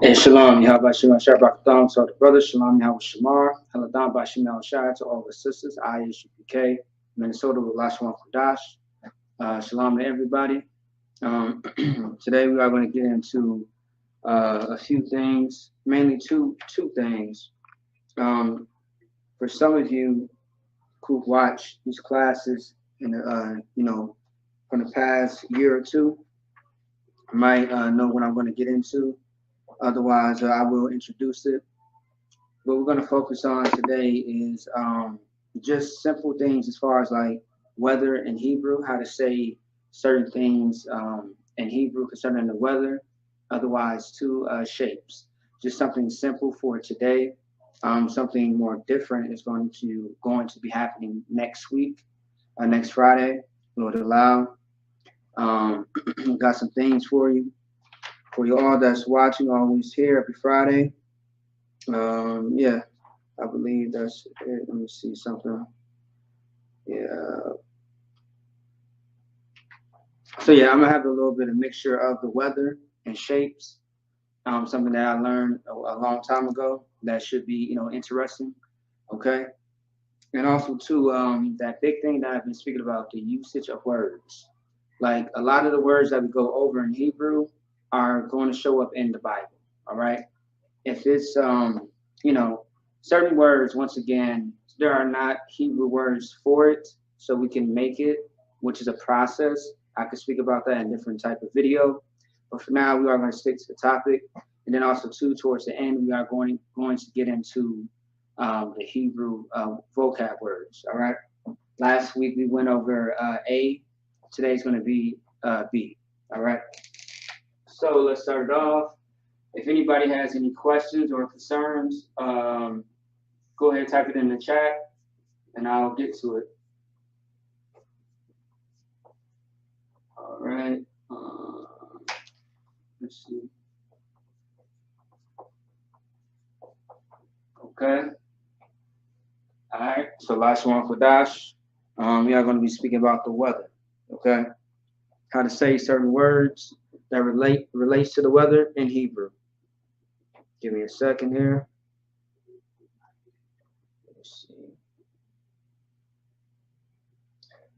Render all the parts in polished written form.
Hey, Shalom, Yahweh Shalom, Shabbat to all the brothers, Shalom, Yahweh Shamar, Haladam Bashim El Shai to all the sisters, ISUPK, Minnesota with Lashawan Qadash. Shalom to everybody. Today we are going to get into a few things, mainly two things. For some of you who've watched these classes in from the past year or two, might know what I'm going to get into. Otherwise, I will introduce it. What we're going to focus on today is just simple things as far as like weather in Hebrew, how to say certain things in Hebrew concerning the weather. Otherwise, two shapes. Just something simple for today. Something more different is going to be happening next week, next Friday, Lord allow. Got some things for you. For you all that's watching, always here every Friday. Yeah, I believe that's it. Let me see something. Yeah. So yeah, I'm gonna have a little bit of mixture of the weather and shapes. Something that I learned a long time ago that should be, interesting. Okay. And also too, that big thing that I've been speaking about, the usage of words. Like a lot of the words that we go over in Hebrew are going to show up in the Bible. All right. If it's certain words, once again, there are not Hebrew words for it, so we can make it, which is a process. I could speak about that in a different type of video. But for now, we are going to stick to the topic. And then also too, towards the end, we are going to get into the Hebrew vocab words. All right. Last week we went over A. Today's going to be B. All right. So let's start it off. If anybody has any questions or concerns, go ahead and type it in the chat, and I'll get to it. All right. Let's see. Okay. All right. So Lashawan Qadash, we are going to be speaking about the weather. Okay. How to say certain words that relates to the weather in Hebrew. Give me a second here. Let's see.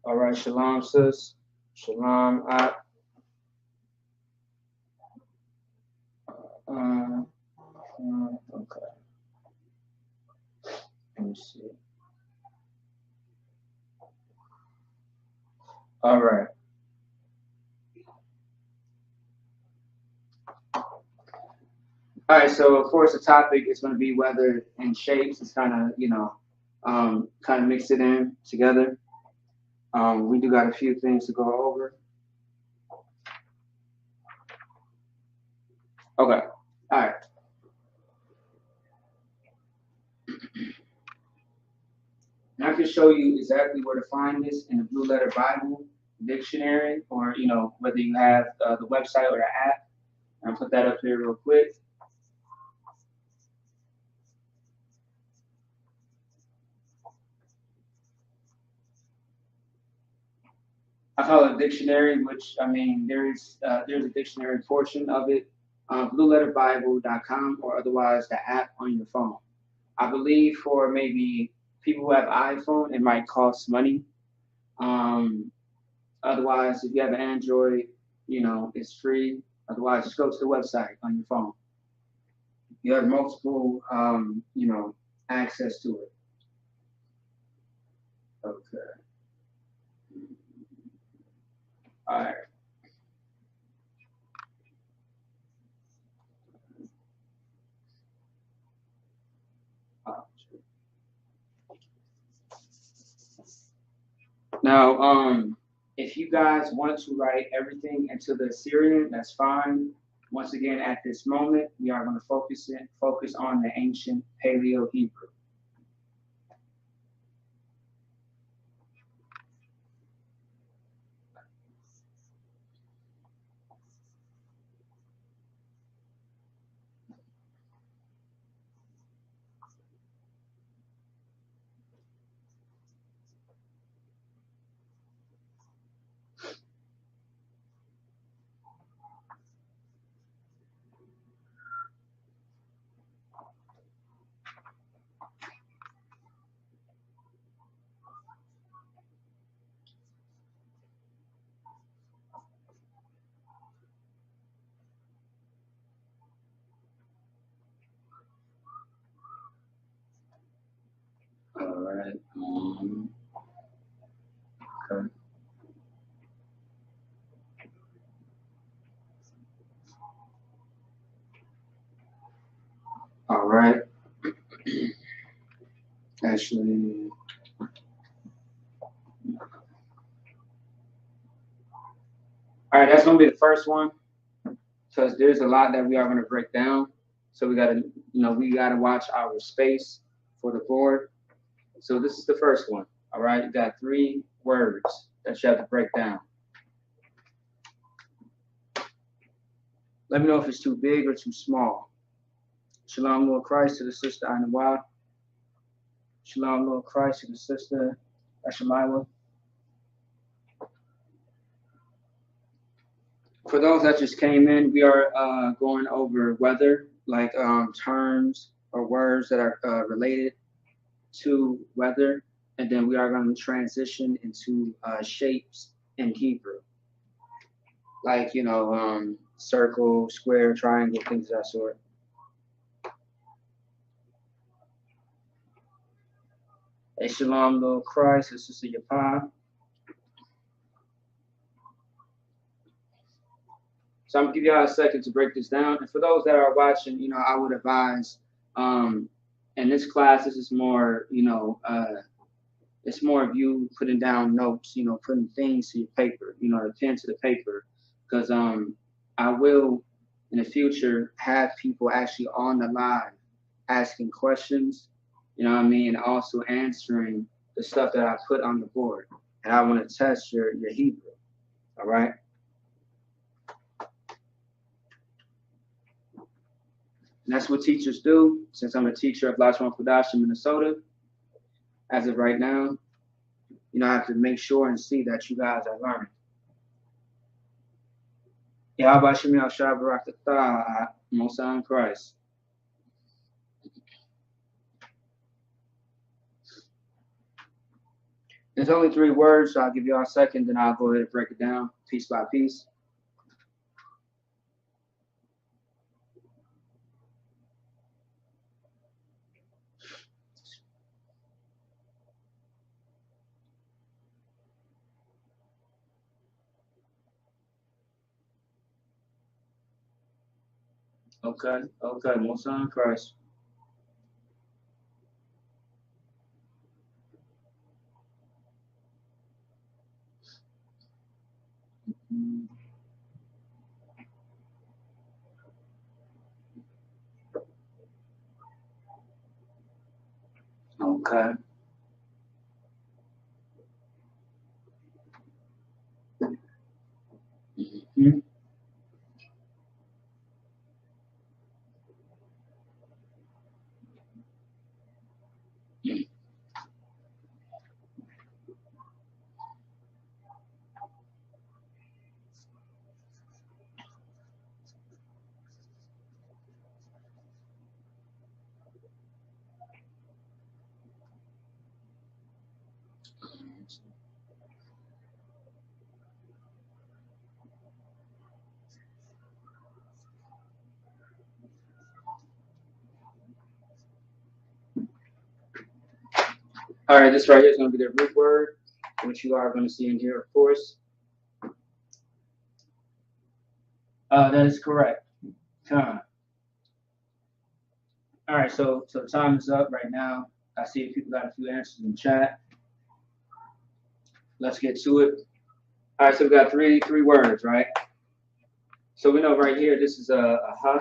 All right. Shalom, sis. Shalom. Okay. Let me see. All right. All right. So of course the topic is going to be weather and shapes. It's kind of mix it in together. We do got a few things to go over. Okay. All right. And I can show you exactly where to find this in the Blue Letter Bible dictionary, or whether you have the website or the app. I'll put that up here real quick. I call it a dictionary, which I mean there's a dictionary portion of it, blueletterbible.com, or otherwise the app on your phone. I believe for maybe people who have iPhone, it might cost money. Otherwise, if you have an Android, it's free. Otherwise, just go to the website on your phone. You have multiple, access to it. Okay. All right. Now, if you guys want to write everything into the Assyrian, that's fine. Once again, at this moment, we are going to focus on the ancient Paleo Hebrew. All right. Okay. All right. Actually, all right. That's gonna be the first one because there's a lot that we are gonna break down. So we gotta, we gotta watch our space for the board. So this is the first one. All right. You got 3 words that you have to break down. Let me know if it's too big or too small. Shalom, Lord Christ, to the sister Anawa. Shalom, Lord Christ, to the sister Ashamawa. For those that just came in, we are going over weather, like terms or words that are related to weather, and then we are going to transition into shapes in Hebrew, like circle, square, triangle, things of that sort. Hey, shalom, Lord Christ, and Sister Yapah. So I'm gonna give y'all a second to break this down. And for those that are watching, I would advise, in this class, this is more, it's more of you putting down notes, putting things to your paper, the pen to the paper, because I will in the future have people actually on the live asking questions, and also answering the stuff that I put on the board, and I want to test your Hebrew, all right? And that's what teachers do. Since I'm a teacher of Lashawan Qadash in Minnesota, as of right now, I have to make sure and see that you guys are learning. Yahweh Shemi Al-Shah Barakatah, Mosa in Christ. There's only 3 words, so I'll give y'all a second, then I'll go ahead and break it down piece by piece. Okay, Mosa in Christ. Okay. Mm-hmm. All right, this right here is going to be the root word, which you are going to see in here, of course. That is correct. Time. All right, so time is up right now. I see people got a few answers in the chat. let's get to it. All right, so we got three words, right? So we know right here, this is a huh,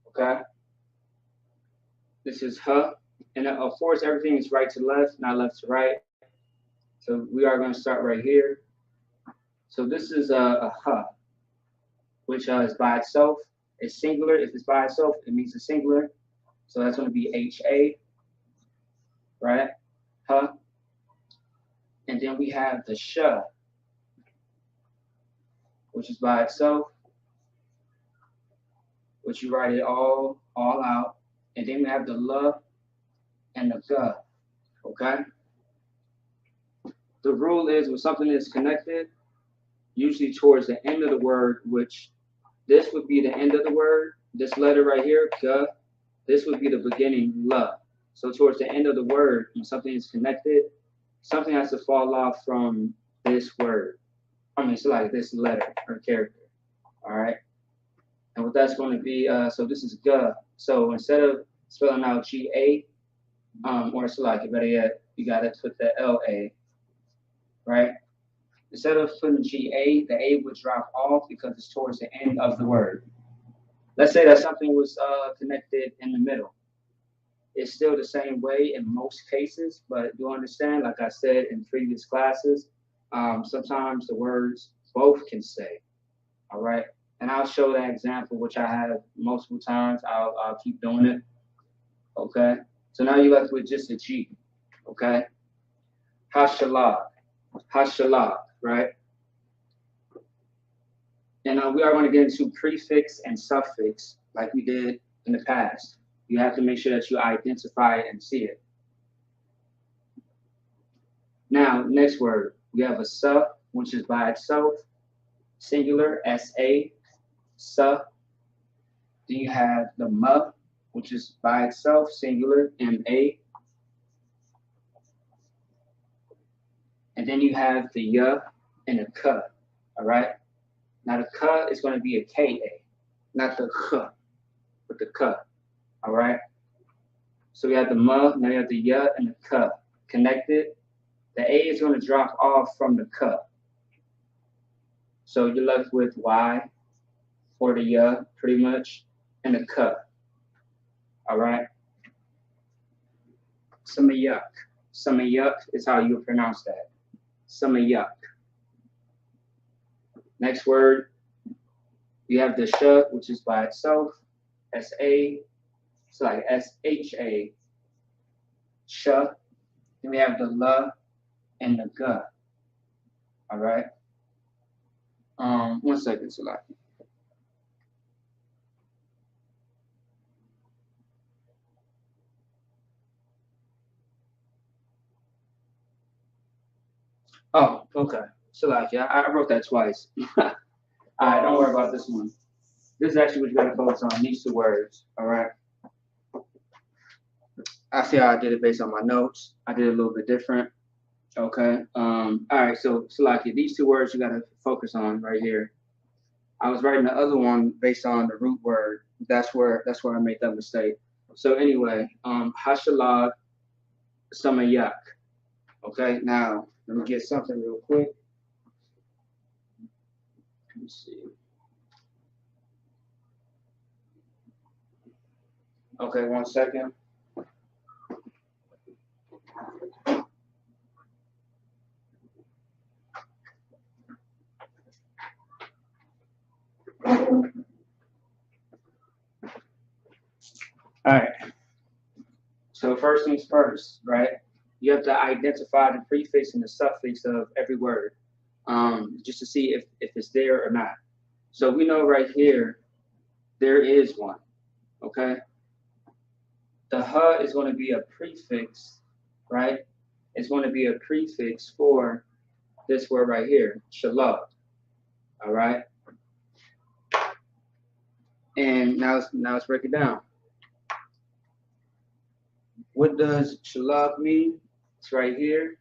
okay? This is huh, and of course everything is right to left, not left to right. So we are going to start right here. So this is a huh, which is by itself. It's singular. If it's by itself, it means a singular. So that's going to be ha, right? Huh. And then we have the sh, which is by itself, which you write it all out. And then we have the l and the g, okay? The rule is when something is connected, usually towards the end of the word, which this would be the end of the word, this letter right here, g, this would be the beginning, l. So towards the end of the word, when something is connected, something has to fall off from this word. I mean, it's like this letter or character, all right? And what that's going to be, so this is g. So instead of spelling out G-A, or it's like, better yet, you got to put the L-A, right? Instead of putting G-A, the A would drop off because it's towards the end of the word. Let's say that something was connected in the middle. It's still the same way in most cases, but do understand, like I said in previous classes, sometimes the words both can stay, all right? And I'll show that example, which I have multiple times. I'll keep doing it, okay? So now you're left with just a G, okay? Hashalag, right? And we are going to get into prefix and suffix like we did in the past. You have to make sure that you identify it and see it. Now, next word, we have a sa, which is by itself, singular, S-A, sa. Then you have the ma, which is by itself, singular, M-A. And then you have the ya and the ka, all right? Now the ka is going to be a K-A, not the kh, but the ka, all right? So we have the ma, now you have the ya and the ka connected. The A is going to drop off from the ka. So you're left with Y for the ya, pretty much, and the ka, all right? Samayak. Samayak is how you pronounce that. Samayak. Next word, you have the sh, which is by itself, S-A, it's like S-H-A, sh. Then we have the la and the g, all right? 1 second, Salaki. Oh, okay. Salaki, I wrote that twice. All right, don't worry about this one. This is actually what you got to focus on, these two words, all right? I see how I did it based on my notes. I did it a little bit different, okay? All right, so Salaki, these two words you got to focus on right here. I was writing the other one based on the root word. That's where I made that mistake. So anyway, hashalag samayak. Okay, now let me get something real quick. Let me see. Okay, 1 second. All right. So first things first, right? You have to identify the prefix and the suffix of every word, just to see if it's there or not. So we know right here, there is one, okay? The ha is going to be a prefix, right? It's going to be a prefix for this word right here, shalab, all right? And now let's break it down. What does shalab mean? It's right here.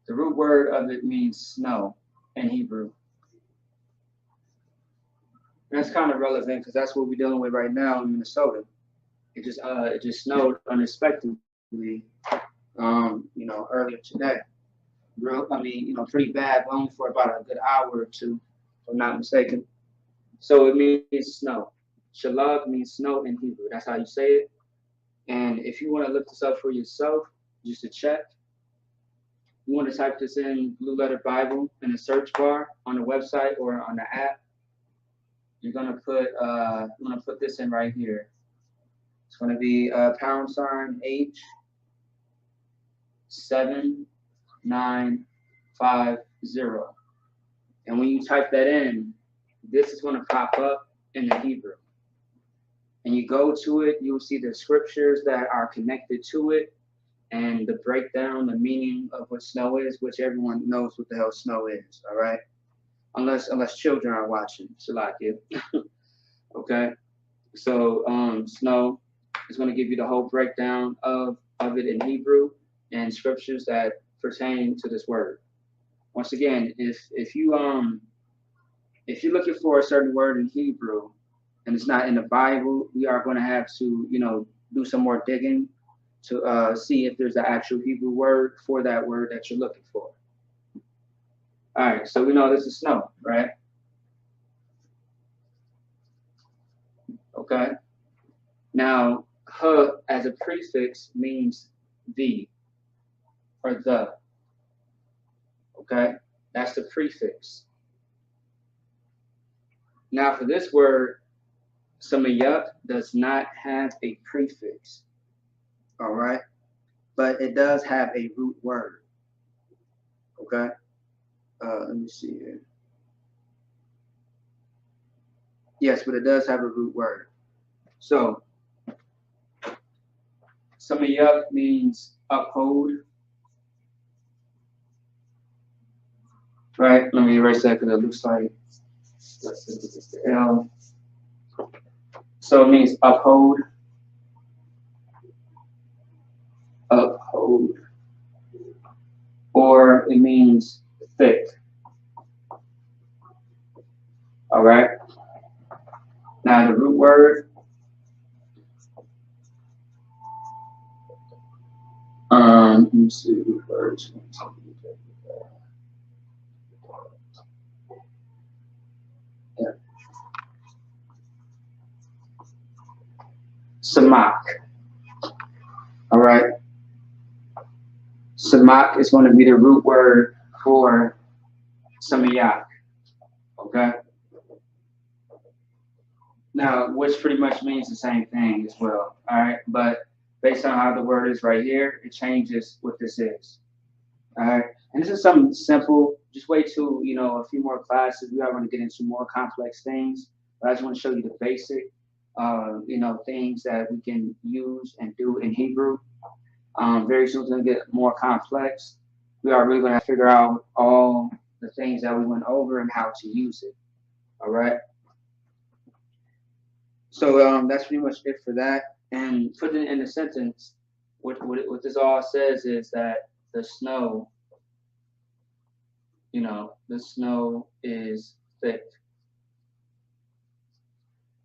The root word of it means snow in Hebrew. And that's kind of relevant because that's what we're dealing with right now in Minnesota. It just snowed unexpectedly, earlier today. pretty bad, but only for about a good hour or two, if I'm not mistaken. So it means snow. Shalag means snow in Hebrew. That's how you say it. And if you want to look this up for yourself, just to check, you want to type this in Blue Letter Bible in the search bar on the website or on the app. You're gonna put this in right here. It's gonna be #H7950. And when you type that in, this is gonna pop up in the Hebrew. And you go to it, you'll see the scriptures that are connected to it and the breakdown, the meaning of what snow is, which everyone knows what the hell snow is, all right? Unless children are watching, Shalakia. Okay? So snow is going to give you the whole breakdown of it in Hebrew and scriptures that pertain to this word. Once again, if you're looking for a certain word in Hebrew and it's not in the Bible, we are going to have to do some more digging to see if there's an actual Hebrew word for that word that you're looking for. All right, so we know this is snow, right? Okay. Now, h as a prefix means the or the. Okay, that's the prefix. Now, for this word, samayuk does not have a prefix. All right, but it does have a root word. Okay, let me see here. Yes, but it does have a root word. So, samayuk means uphold. Right, let me erase that because it looks like L. So it means uphold, or it means thick. All right. Now the root word, let me see the root words. Yeah. Samak. All right. Samak is going to be the root word for samayak. Okay. Now, which pretty much means the same thing as well. All right. But based on how the word is right here, it changes what this is. All right. And this is something simple. Just wait till, a few more classes. We are going to get into more complex things. But I just want to show you the basic, things that we can use and do in Hebrew. Very soon it's going to get more complex. We are really going to figure out all the things that we went over and how to use it. All right. So that's pretty much it for that. And putting it in a sentence, what this all says is that the snow is thick.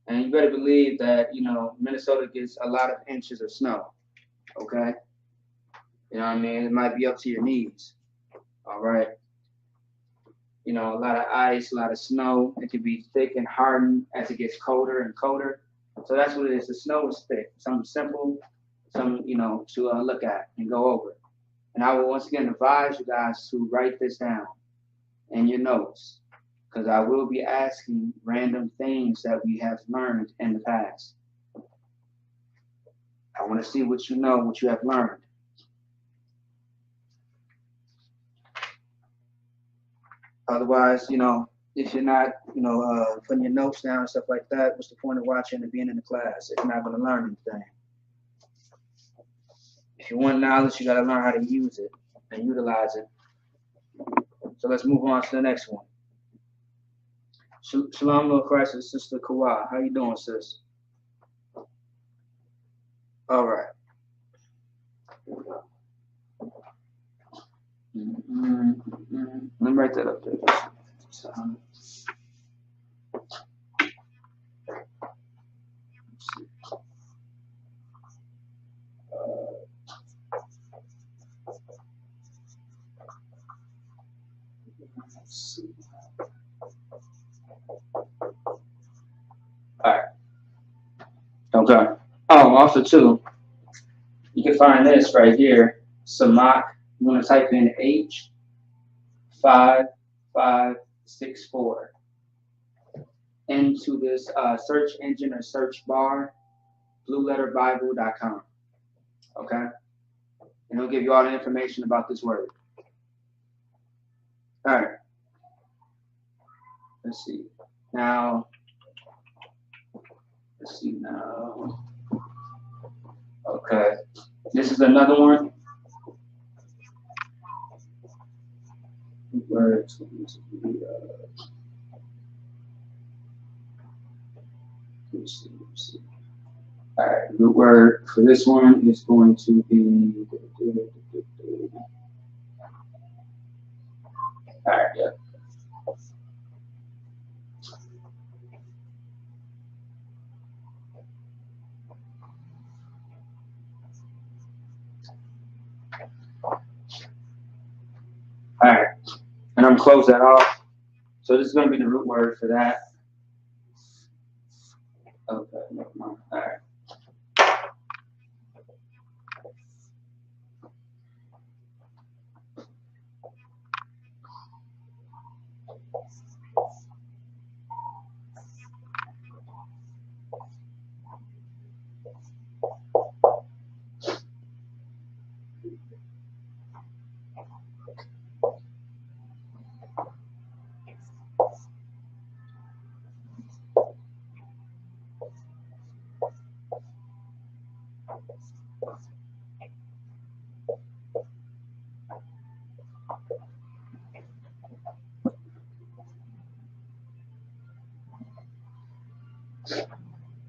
And you better believe that, Minnesota gets a lot of inches of snow. Okay? You know what I mean? It might be up to your knees. All right? A lot of ice, a lot of snow. It can be thick and hardened as it gets colder and colder. So that's what it is. The snow is thick. Something simple, something, to look at and go over. And I will once again advise you guys to write this down in your notes, because I will be asking random things that we have learned in the past. I want to see what you know, what you have learned. Otherwise, if you're not, putting your notes down and stuff like that, what's the point of watching and being in the class if you're not going to learn anything? If you want knowledge, you got to learn how to use it and utilize it. So let's move on to the next one. Shalom, Lord Christ, and Sister Kawa. How you doing, sis? All right. Let me write that up there. Alright. Okay. Oh, also too, you can find this right here. Samak. You want to type in H5564 into this search engine or search bar, blueletterbible.com. Okay? And it'll give you all the information about this word. All right. Let's see. Now, Okay. This is another one. Words. Let's see. All right. The word for this one is going to be. All right. Yeah. All right. And I'm close that off. So this is going to be the root word for that. Okay. Never mind. All right.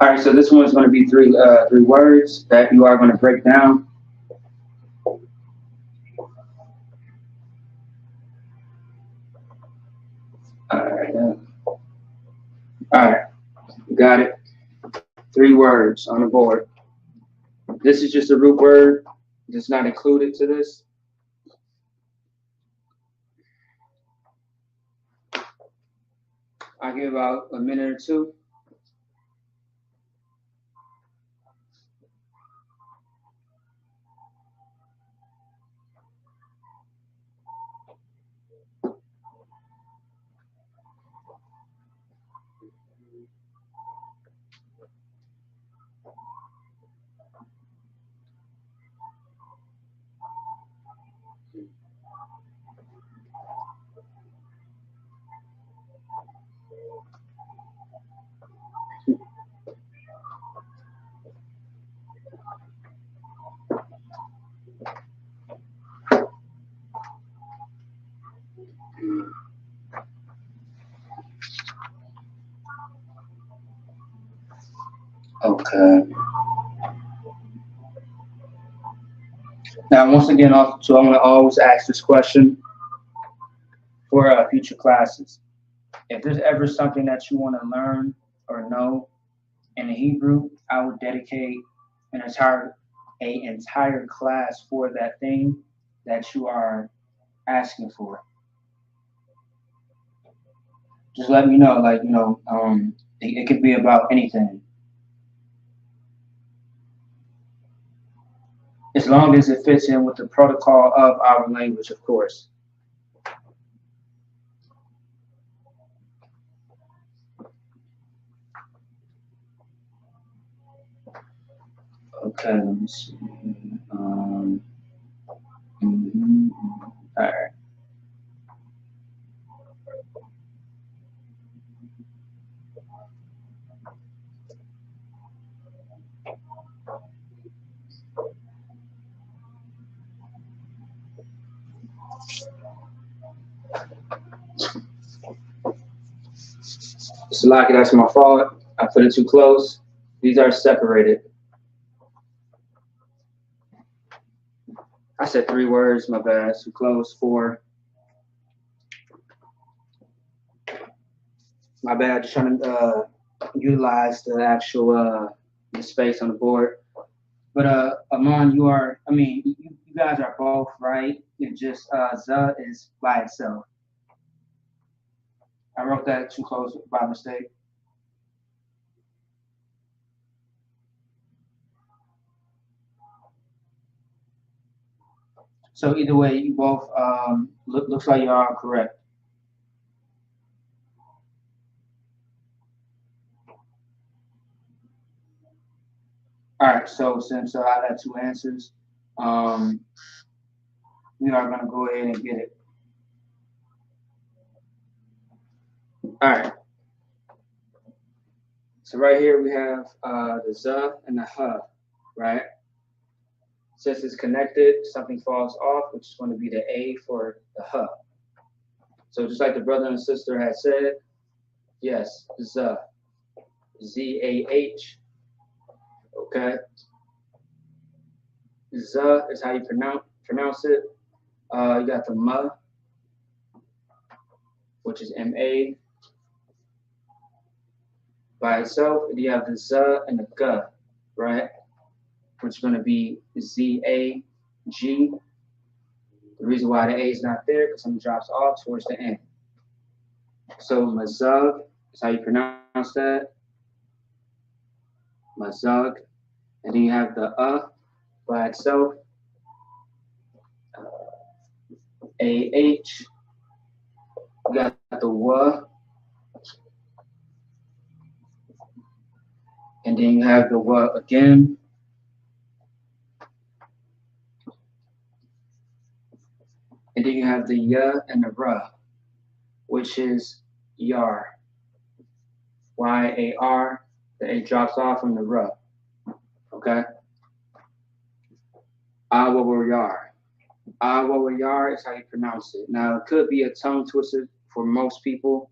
All right, so this one's going to be three words that you are going to break down. All right, you got it. 3 words on the board. This is just a root word. It's not included to this. I'll give about a minute or two. Okay. Now, once again, also, I'm going to always ask this question for future classes. If there's ever something that you want to learn or know in the Hebrew, I would dedicate an entire class for that thing that you are asking for. Just let me know, it could be about anything. As long as it fits in with the protocol of our language, of course. Okay, let me see. All right. Salaki, that's my fault. I put it too close. These are separated. I said 3 words, my bad. Too close. 4. My bad. Just trying to utilize the actual the space on the board. But Amon, you guys are both right. It just Za is by itself. I wrote that too close by mistake. So either way, you both looks like you are correct. All right. So since I got two answers, um, we are gonna go ahead and get it. All right. So right here we have the Z and the H, right? Since it's connected, something falls off, which is going to be the A for the H. So just like the brother and sister had said, yes, Z, Z-A-H, okay? Z is how you pronounce it. You got the M, which is M-A by itself. And you have the Z and the G, right? Which is going to be Z-A-G. The reason why the A is not there because something drops off towards the end. So Mazug is how you pronounce that. Mazug. And then you have the by itself. A-H. You got the W. And then you have the W again. And then you have the Y and the R, which is Yar. Y-A-R. The A drops off from the R. Okay? Awawayar. Awawayar is how you pronounce it. Now, it could be a tongue twister for most people,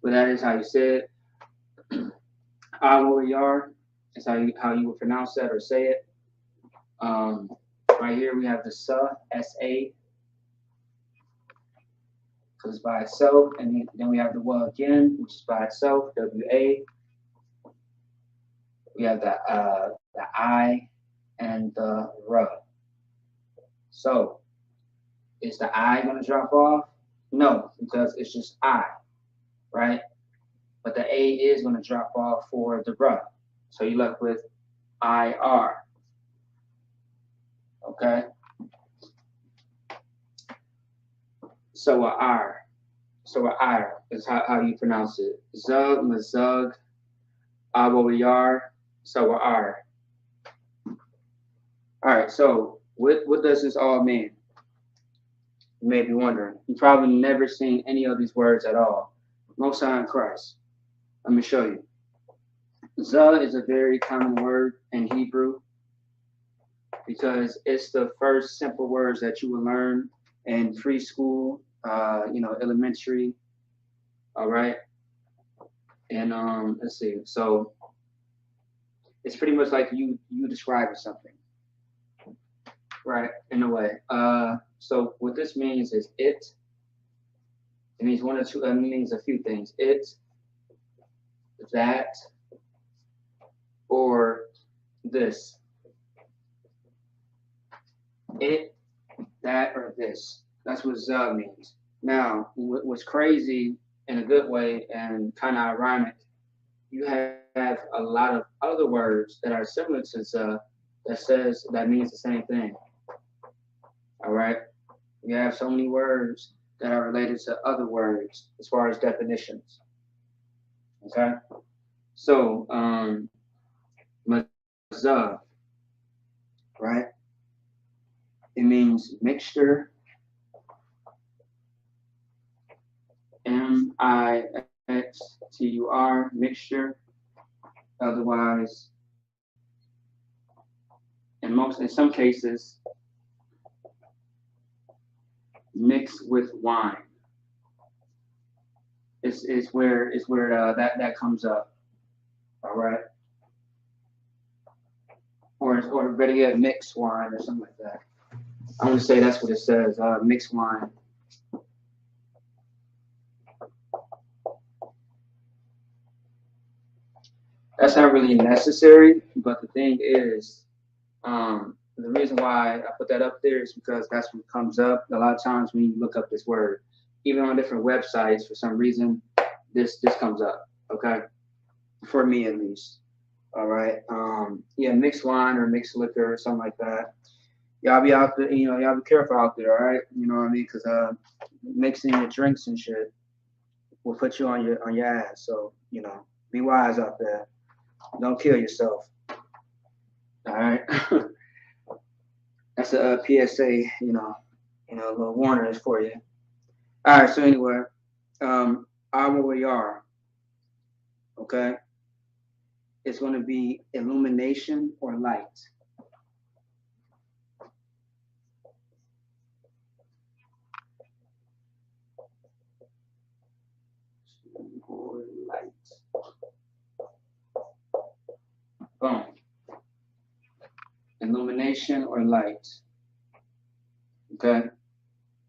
but that is how you say it. Awawayar is how you would pronounce that or say it. Right here we have the Sa, S-A, because it's by itself, and then we have the W again, which is by itself, W-A. We have the I and the R. So, is the I going to drop off? No, because it's just I, right? But the A is going to drop off for the R. So you're left with I-R. Okay? So a R. So a R is how you pronounce it. Zug, mazug, awawiyar, so a R. All right, so what does this all mean? You may be wondering. You've probably never seen any of these words at all. Most High in Christ. Let me show you. Zah is a very common word in Hebrew because it's the first simple words that you will learn in preschool, elementary. All right. And let's see. So it's pretty much like you describing something, right? In a way. So what this means is it. It means one or two. It means a few things. It, that, or this. It, that, or this. That's what Zah means. Now, what's crazy in a good way and kind of ironic, you have a lot of other words that are similar to Zah that means the same thing. All right? We have so many words that are related to other words as far as definitions. Okay? So, mazah, right? It means mixture. M-I-X-T-U-R, mixture. Otherwise, in some cases, mixed with wine. Is where that comes up. All right. Or better yet, mixed wine or something like that. I'm gonna say that's what it says. Mixed wine. That's not really necessary, but the thing is, the reason why I put that up there is because that's what comes up a lot of times when you look up this word. Even on different websites, for some reason, this comes up, okay? For me at least. All right. Yeah, mixed wine or mixed liquor or something like that. Y'all be out there, y'all be careful out there, all right? You know what I mean? Because mixing your drinks and shit will put you on your ass. So, be wise out there. Don't kill yourself. All right. That's a PSA, a little warning is for you. All right. So anyway, our where we are. Okay. It's going to be illumination or light. Or light. Boom. Illumination or light. Okay.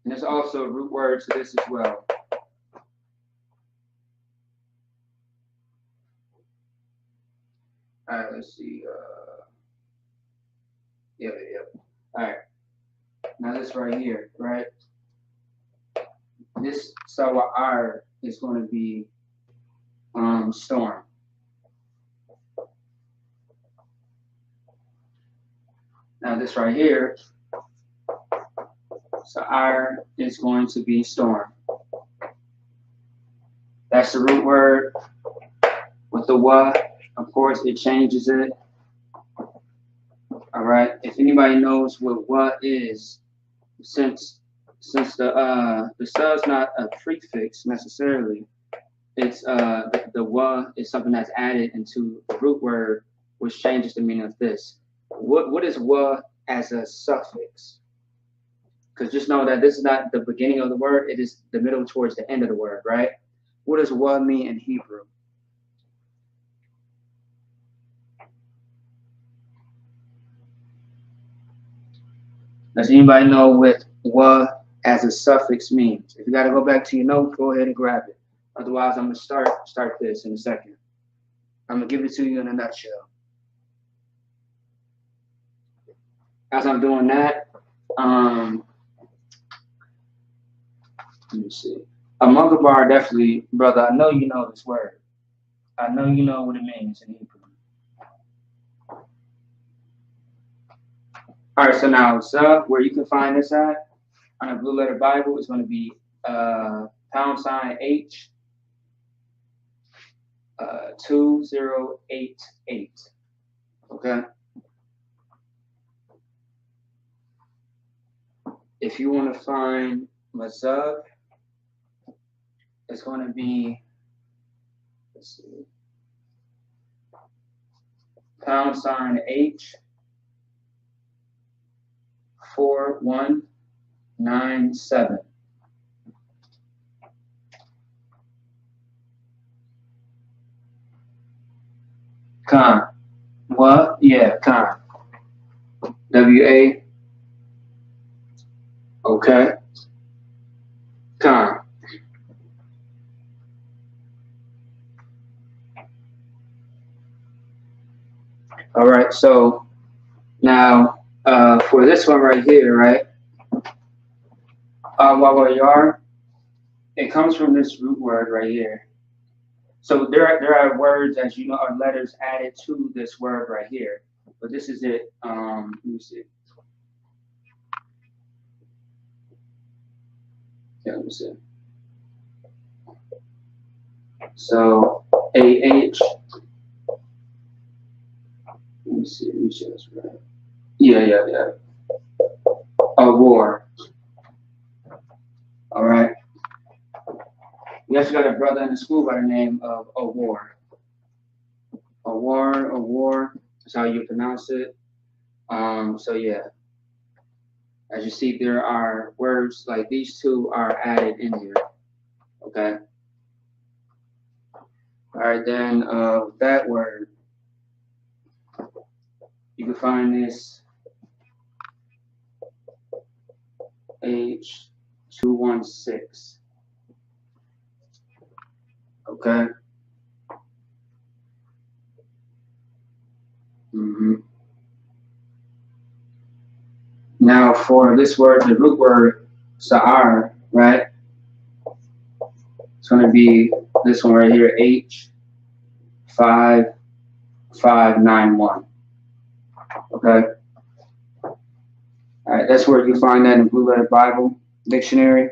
And there's also a root word to this as well. All right, let's see. Yeah. All right. Now this right here, right? This sawa'ar is going to be storm. Now this right here, sa'ar is going to be storm. That's the root word. With the wa, of course, it changes it. All right. If anybody knows what wa is, since the sub's not a prefix necessarily, it's the wa is something that's added into the root word, which changes the meaning of this. What is wa as a suffix? Because just know that this is not the beginning of the word; it is the middle towards the end of the word, right? What does wa mean in Hebrew? Does anybody know what wa as a suffix means? If you got to go back to your note, go ahead and grab it. Otherwise, I'm going to start this in a second. I'm going to give it to you in a nutshell. As I'm doing that, let me see. A Mungabar definitely, brother, I know you know this word. I know you know what it means in Hebrew. All right, so now, where you can find this at on a Blue Letter Bible is going to be #H 2088. Okay. If you want to find Mazub, it's going to be, let's see, #H 4197. Khan. What? Yeah, Khan. WA. Okay. Khan. All right, so now for this one right here, right? Wawayar, it comes from this root word right here. So there are words, as you know, are letters added to this word right here. But this is it. Let me see. Yeah, let me see. So AH. Let me see. Let me see this right. Yeah. A war. All right. We actually got a brother in the school by the name of Awar. Awar is how you pronounce it. So yeah, as you see, there are words like these two are added in here. Okay. All right, then that word, you can find this H216. Okay. Now for this word, the root word, sa'ar, right? It's going to be This one right here, H5591. Okay. All right, that's where you find that in Blue Letter Bible Dictionary,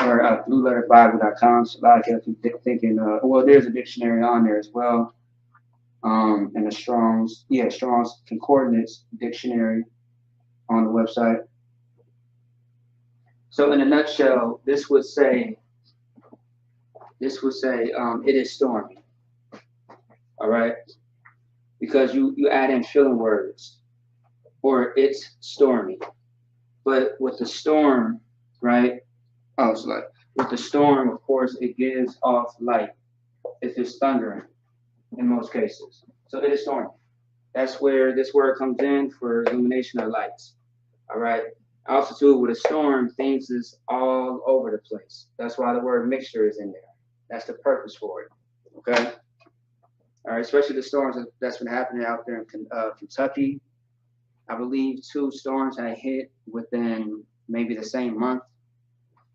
or blueletterbible.com. So a lot of people thinking, well, there's a dictionary on there as well, and the Strong's Concordance Dictionary on the website. So in a nutshell, this would say it is stormy. All right, because you add in filling words, or it's stormy. But with the storm, right? Oh, it's like with the storm, of course, it gives off light if it's thundering in most cases. So it is stormy. That's where this word comes in for illumination of lights. All right. Also, too, with a storm, things is all over the place. That's why the word mixture is in there. That's the purpose for it. Okay. All right. Especially the storms that's been happening out there in Kentucky. I believe 2 storms had hit within maybe the same month.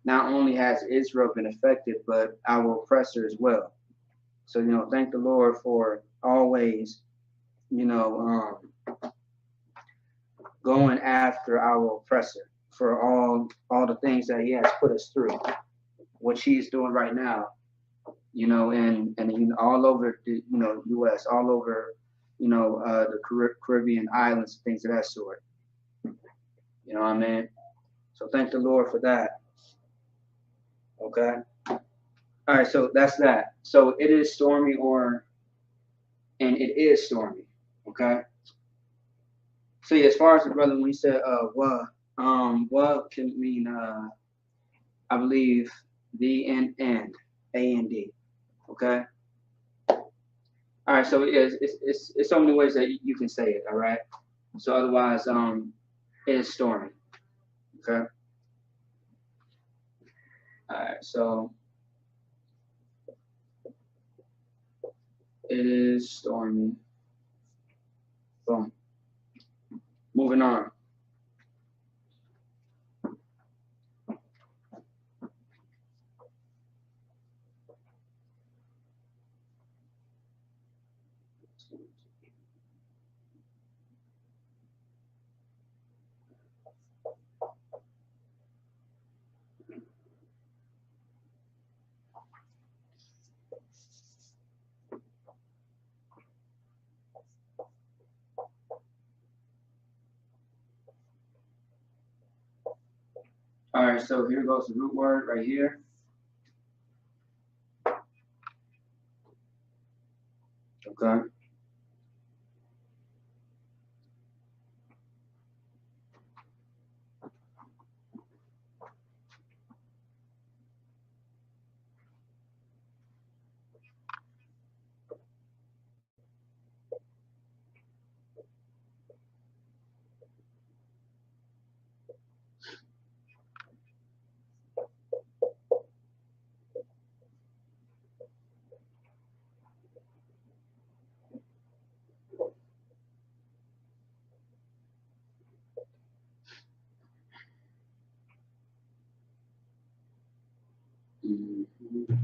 Not only has Israel been affected, but our oppressor as well. So, thank the Lord for always, going after our oppressor for all the things that he has put us through, what he's doing right now, and all over the, U.S., all over, the Caribbean islands, things of that sort. You know what I mean? So thank the Lord for that. Okay. All right. So that's that. So it is stormy, and it is stormy. Okay. So yeah, as far as the brother, when he said what can mean I believe the and A-N-D. Okay. All right. So it's so many ways that you can say it. All right. So otherwise, it is stormy. Okay. All right. So it is stormy. Boom. Moving on. All right, so here goes the root word right here. Okay. Mm-hmm.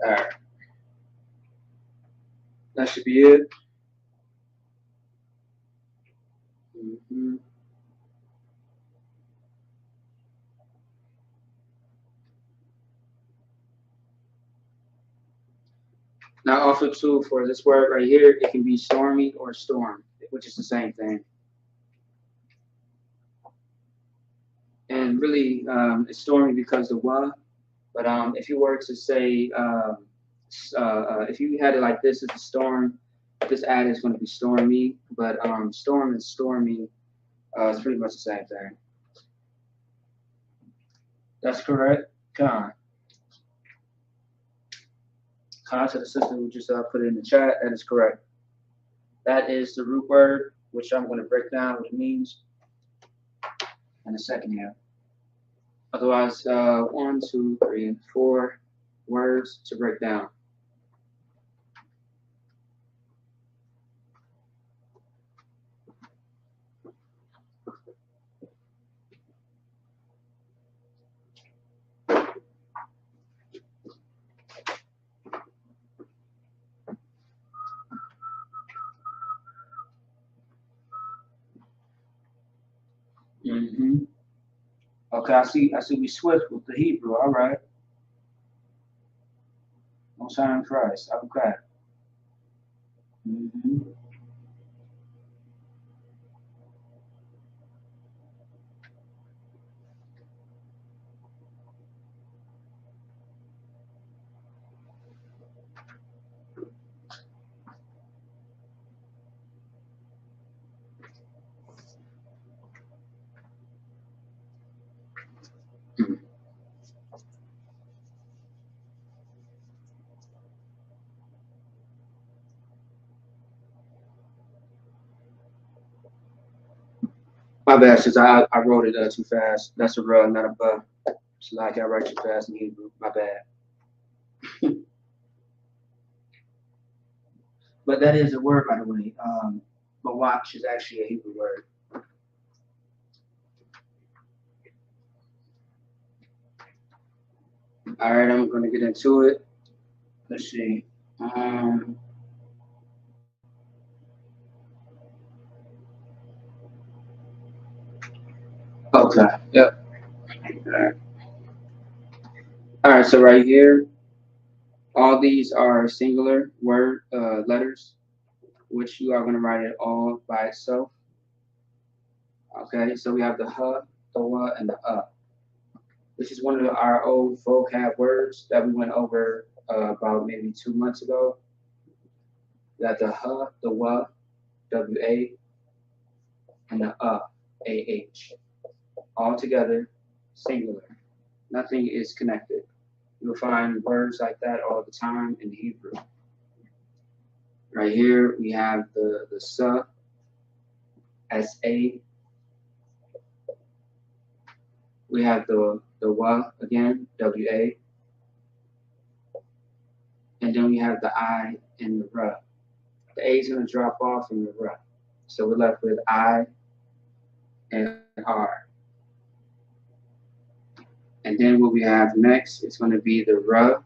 All right. That should be it. Mm-hmm. Now, also too, for this word right here, it can be stormy or storm, which is the same thing. And really, it's stormy because the wa. But if you were to say, if you had it like this, it's a storm. This ad is going to be stormy, but storm and stormy, it's pretty much the same thing. That's correct. Con to the sister who just put it in the chat. That is correct. That is the root word, which I'm going to break down what it means in a second here. Otherwise, 1, 2, 3, and 4 words to break down. Mm-hmm. Okay, I see we swift with the Hebrew. All right. No sign in Christ. Okay. Mm-hmm. My bad, since I wrote it too fast. That's a rub, not a buh. It's like I write too fast in Hebrew. My bad. But that is a word, by the way. But watch is actually a Hebrew word. All right, I'm going to get into it. Let's see. Okay. Yep. All right. All right. So right here, all these are singular word letters, which you are going to write it all by itself. Okay. So we have the huh, the wah, and the This is one of our old vocab words that we went over about maybe 2 months ago. We got the huh, the wah, W-A, and the A-H. All together, singular. Nothing is connected. You'll find words like that all the time in Hebrew. Right here, we have the sa, S-A. We have the wa again, W-A. And then we have the I and the ra. The A is going to drop off from the ra. So we're left with I and R. And then what we have next is going to be the ra,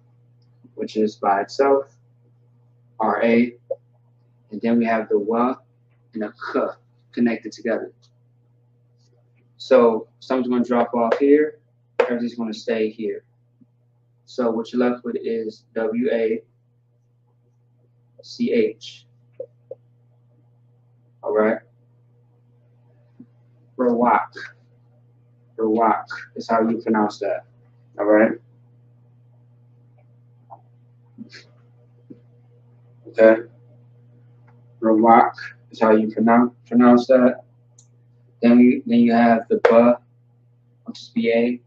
which is by itself, R-A. And then we have the wa and the k connected together. So someone's going to drop off here, everything's going to stay here. So what you're left with is W-A-C-H. All right? Rawak. Rawak is how you pronounce that. All right? Okay? Rawak is how you pronounce that. Then you have the ba, which is B-A.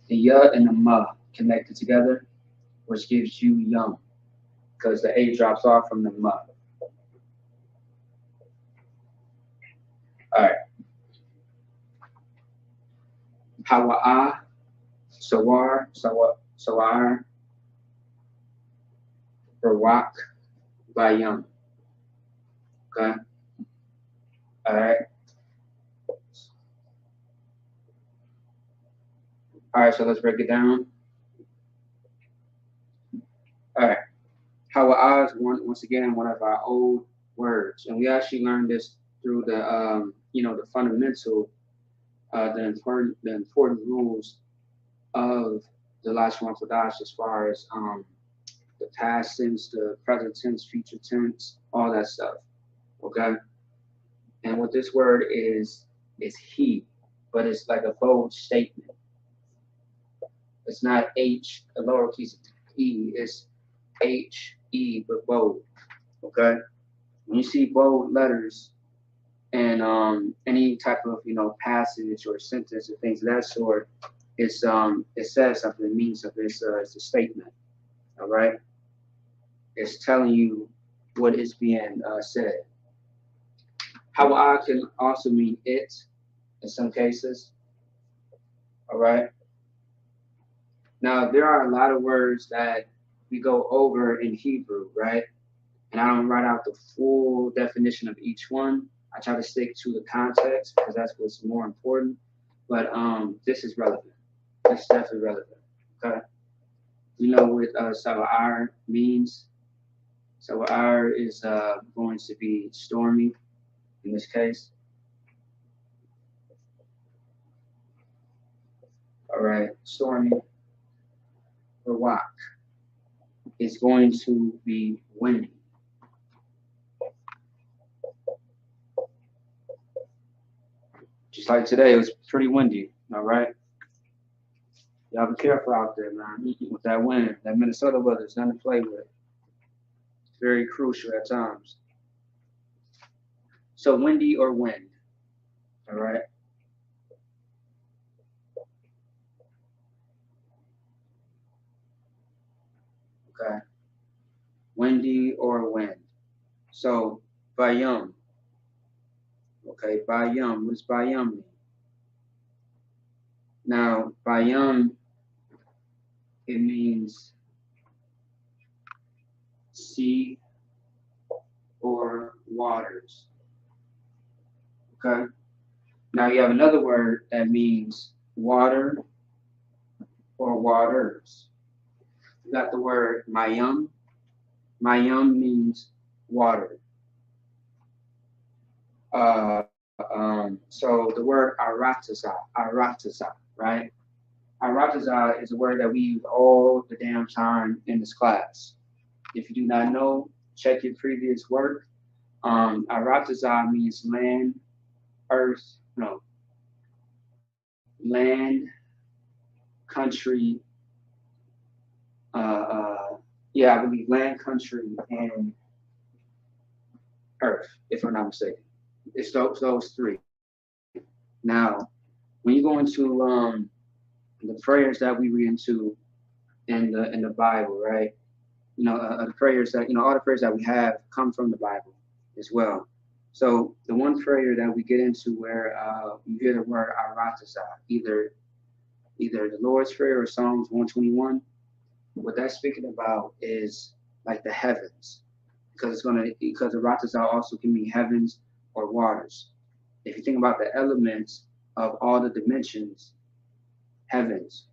The ya and the ma connected together, which gives you young, because the A drops off from the ma. All right. Hawa'a, sawar, sawar, rawak, by young. Okay. All right. All right. So let's break it down. All right. Hawa'a is once again one of our old words, and we actually learned this through the the fundamental, the important rules of the Lashawan Qadash as far as the past tense, the present tense, future tense, all that stuff. Okay. And what this word is he, but it's like a bold statement. It's not H, a lowercase e. It's H-E, but bold. Okay. When you see bold letters and any type of passage or sentence or things of that sort, it says something, it means something. It's a statement. All right. It's telling you what is being said. Hawa can also mean it in some cases. All right. Now, there are a lot of words that we go over in Hebrew, right? And I don't write out the full definition of each one. I try to stick to the context because that's what's more important. But this is relevant. This is definitely relevant. Okay. We know what Sawa'ar means. Sawa'ar is going to be stormy in this case. All right, stormy. Rawak is going to be windy. Just like today, it was pretty windy. All right. Y'all be careful out there, man, with that wind. That Minnesota weather is nothing to play with. It's very crucial at times. So windy or wind. All right. Okay. Windy or wind. So bayum. Okay, bayum. What does bayum mean? Now, bayum, it means sea or waters. Okay. Now you have another word that means water or waters. You got the word mayum. Mayum means water. So the word arataza, right? Arataza is a word that we use all the damn time in this class. If you do not know, check your previous work. Arataza means land, earth, no, land, country, yeah, I believe land, country, and earth, if I'm not mistaken. It's those three. Now, when you go into the prayers that we read into in the Bible, right? You know, the prayers that all the prayers that we have come from the Bible as well. So the one prayer that we get into where you hear the word Aratasa, either the Lord's Prayer or Psalms 121, what that's speaking about is like the heavens, because Aratasa also can mean heavens or waters. If you think about the elements of all the dimensions, heavens,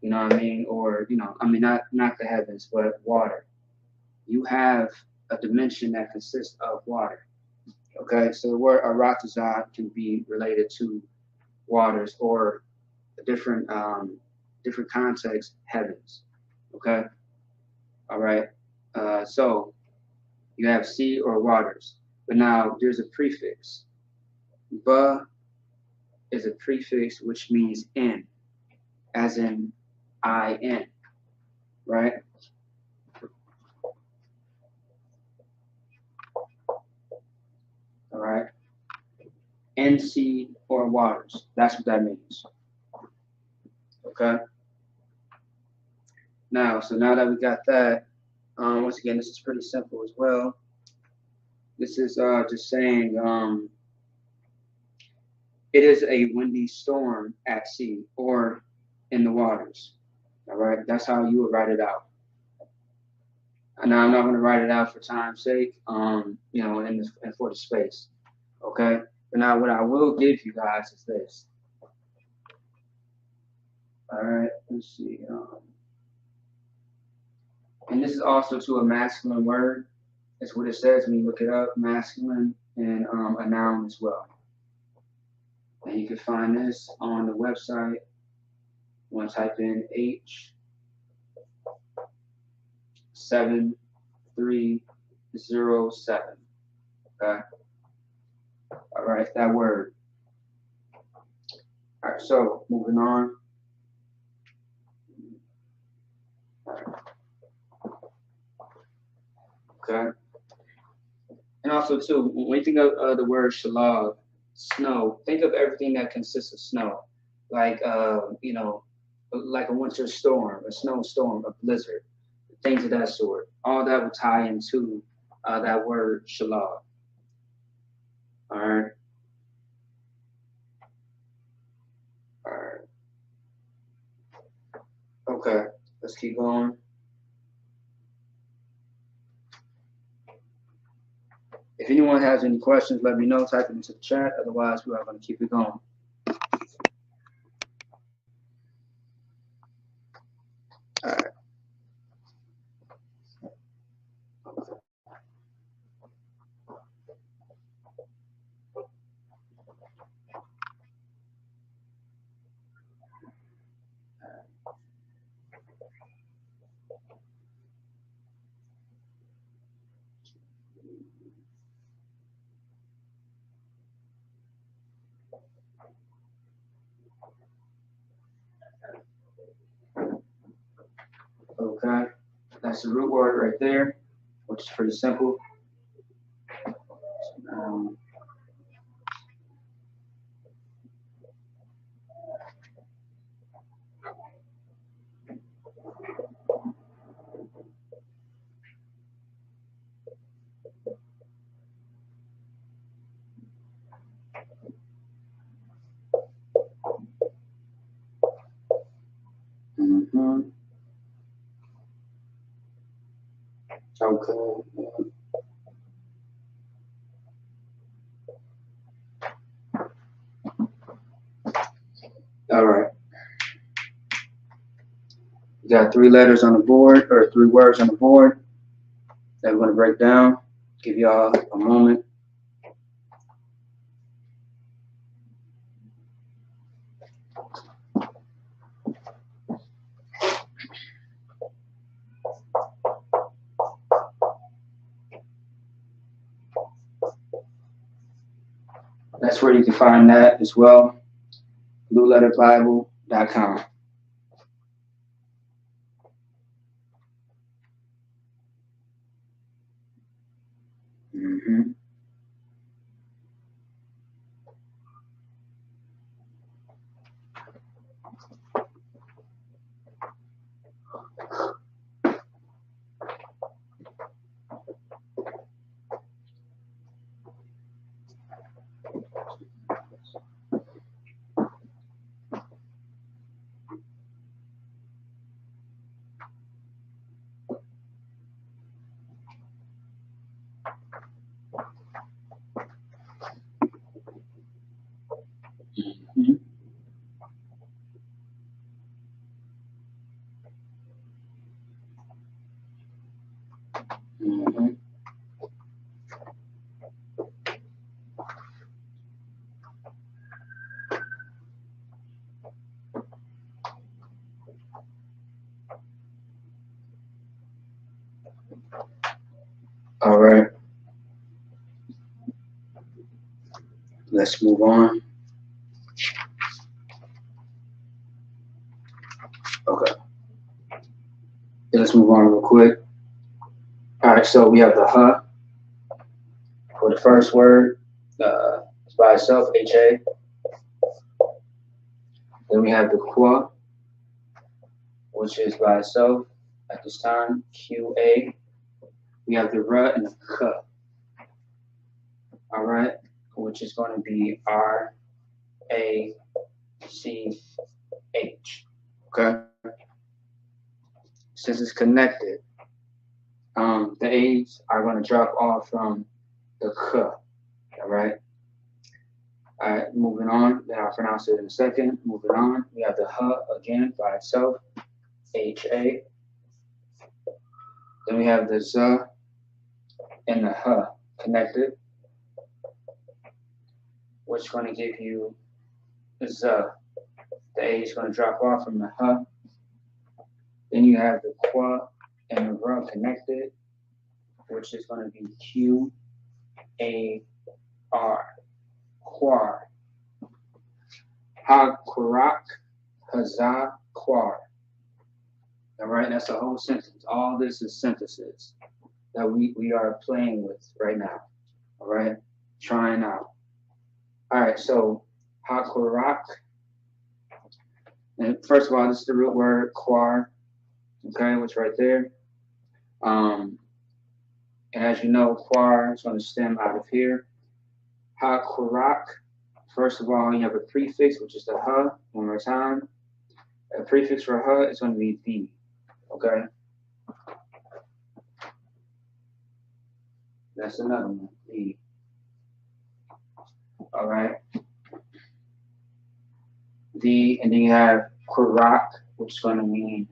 you know what I mean? Or, not the heavens, but water. You have a dimension that consists of water. Okay, so the word aratazah can be related to waters or a different context, heavens. Okay, all right. So you have sea or waters, but now there's a prefix. Ba is a prefix which means in, as in in, right? All right. NC or waters. That's what that means. Okay. Now that we got that, once again, this is pretty simple as well. This is just saying it is a windy storm at sea or in the waters. All right. That's how you would write it out. Now I'm not going to write it out for time's sake, and for the space. Okay. But now what I will give you guys is this. All right. Let's see. And this is also to a masculine word. That's what it says when you look it up, masculine, and a noun as well. And you can find this on the website. You want to type in H7307. Okay. All right, that word. All right, so moving on. Okay. And also, too, when you think of the word shalab, snow, think of everything that consists of snow, like like a winter storm, a snowstorm, a blizzard, things of that sort. All that will tie into that word shalab. All right. All right. Okay. Let's keep going. If anyone has any questions, let me know. Type it into the chat. Otherwise, we are going to keep it going. All right. Okay. That's the root word right there, which is pretty simple. Um, mm-hmm. Okay. All right. We got 3 letters on the board, or 3 words on the board that we're going to break down. Give y'all a moment. That's where you can find that as well. BlueLetterBible.com. Mm-hmm. Mm-hmm. Mm-hmm. All right. Let's move on. Okay. Let's move on real quick. All right. So we have the huh for the first word. It's by itself, H-A. Then we have the qua, which is by itself at this time, Q-A. We have the R and the K. All right. Which is going to be R-A-C-H. Okay. Since it's connected, the A's are going to drop off from the K. All right. All right, moving on. Then I'll pronounce it in a second. Moving on. We have the H again by itself, H-A. Then we have the Z and the H connected, which is going to give you the Z. The A is going to drop off from the H. Then you have the Qua and the R connected, which is going to be Q-A-R. Quar. Ha-Quarak, Hazah, Quar. All right, that's a whole sentence. All this is synthesis that we are playing with right now. All right, trying out. All right, so Ha-Quarak. And first of all, this is the root word quar. Okay, which right there. And as you know, quar is going to stem out of here. Ha-Qurak. First of all, you have a prefix, which is the ha. One more time. A prefix for ha is going to be the. Okay? That's another one. The. All right? The, and then you have Qurak, which is going to mean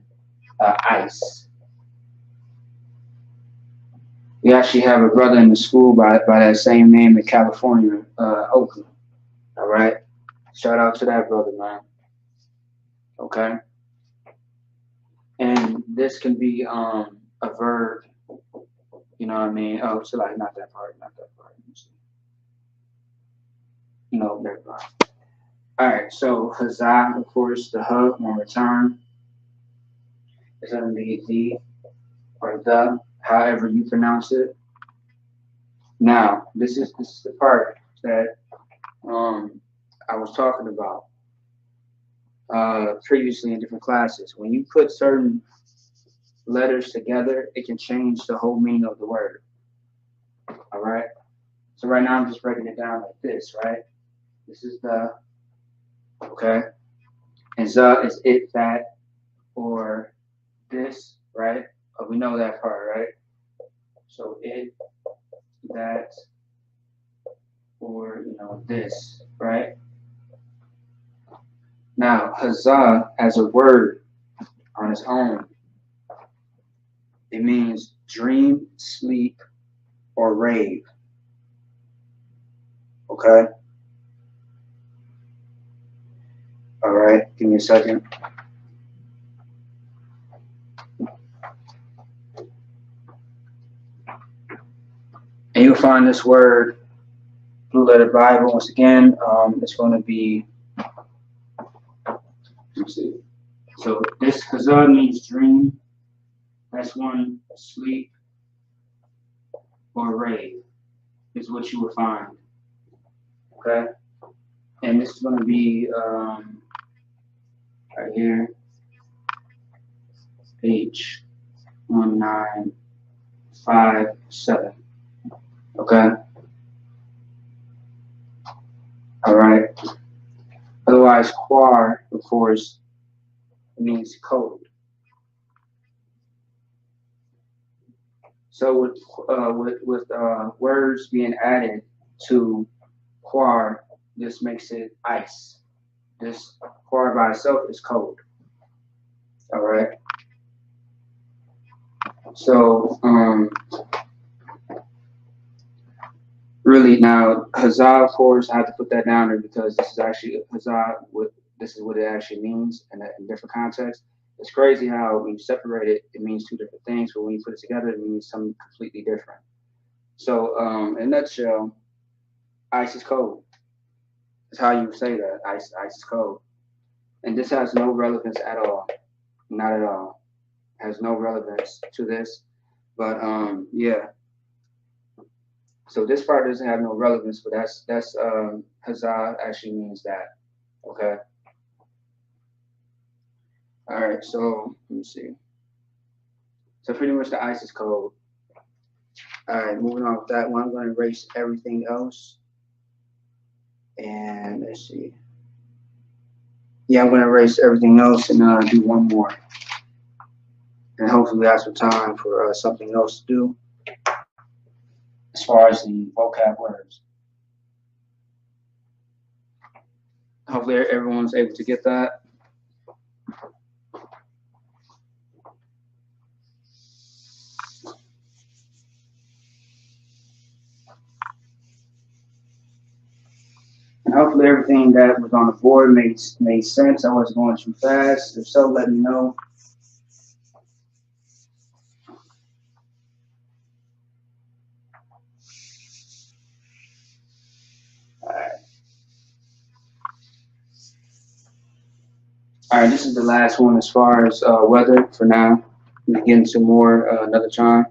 ice. We actually have a brother in the school by that same name in California, Oakland. All right? Shout out to that brother, man. Okay? And this can be a verb, you know what I mean? Oh, so like not that part. No, that part. All right, so Huzzah, of course, the hub, one more time. It's going to be the or the, however you pronounce it. Now, this is the part that I was talking about previously in different classes. When you put certain letters together, it can change the whole meaning of the word. All right? So right now I'm just breaking it down like this, right? This is the, okay? And the is it, that, or this, right? We know that part, right? So it, that, or, you know, this, right? Now, huzzah as a word on its own, it means dream, sleep, or rave. Okay? All right, give me a second. And you'll find this word, Blue Letter Bible, once again, it's going to be, let's see. So this huzzah means dream. That's one, sleep, or rave is what you will find. Okay? And this is going to be right here, page 1957. Okay? All right. Otherwise, quar, of course, means code. So with words being added to quar, this makes it ice. This quar by itself is code. All right. So really now huzzah, of course, I have to put that down there because this is actually huzzah. This is what it actually means in different contexts. It's crazy how when you separate it, it means two different things, but when you put it together, it means something completely different. So in a nutshell, ice is cold. That's how you say that. Ice is cold. And this has no relevance at all. Not at all. Has no relevance to this. But yeah. So this part doesn't have no relevance, but that's huzzah actually means that. Okay. All right, so let me see. So pretty much the ice is cold. All right, moving on with that one, I'm going to erase everything else. And let's see. Yeah, I'm going to erase everything else and do one more. And hopefully we have some time for something else to do as far as the vocab words. Hopefully everyone's able to get that. And hopefully everything that was on the board made sense. I wasn't going too fast. If so, let me know. All right, this is the last one as far as weather for now. We'll get into more another time.